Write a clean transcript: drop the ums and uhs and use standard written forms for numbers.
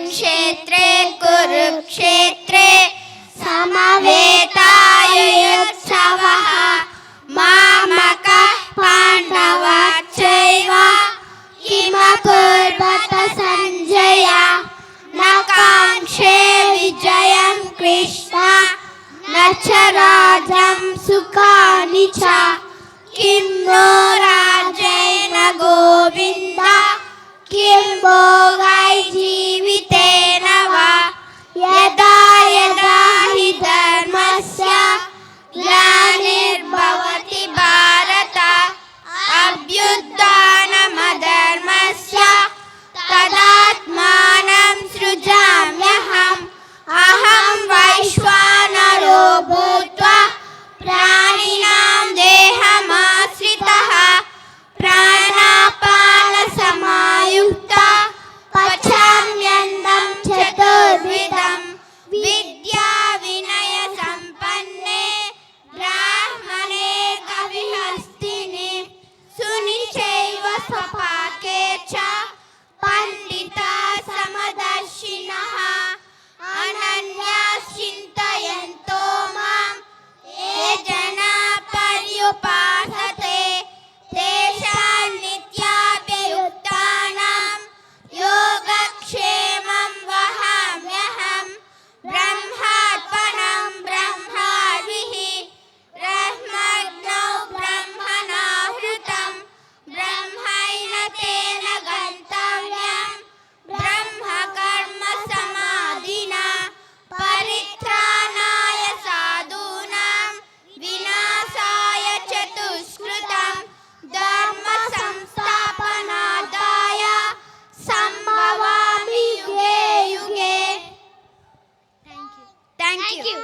क्षेत्रे कुरुक्षेत्रे समवेतायुत्सवः मामकः पाण्डवाश्चैव किमकुर्वत सञ्जय न काङ्क्षे विजयं कृष्ण न च राज्यं सुखानि च किं नो राज्येन गोविन्द किं भोगै जीवितेन वा यदा यदा हि धर्मस्य ग्लानिर्भवति भारत अभ्युत्थानमधर्मस्य तदात्मानं सृजाम्यहम् अहं वैश्वानरो भूत्वा प्राणिनां देहमाश्रितः प्राणापानसमायुक्तः पचाम्यन्नं चतुर्विधं विद्या विनय संपन्ने ब्राह्मणे कविहस्तिनि सुनिचैव स्वपाके च पंडिता समदर्शिनः अनन्याः चिन्तयन्तो मां ये जनाः पर्युपासते तेषां नित्याभियुक्तानां योगक्षेमं वहाम्यहम् ब्रह्मार्पणं ब्रह्मार्विः ब्रह्मज्ञौ ब्रह्मणाहृतं ब्रह्मैन तेन गन्तव्यं ब्रह्मकर्म समाधिना परित्राणाय साधूनां विनाशाय च दुष्कृतं धर्म संस्थापनार्थाय संभवामि युगे युगे. Thank you.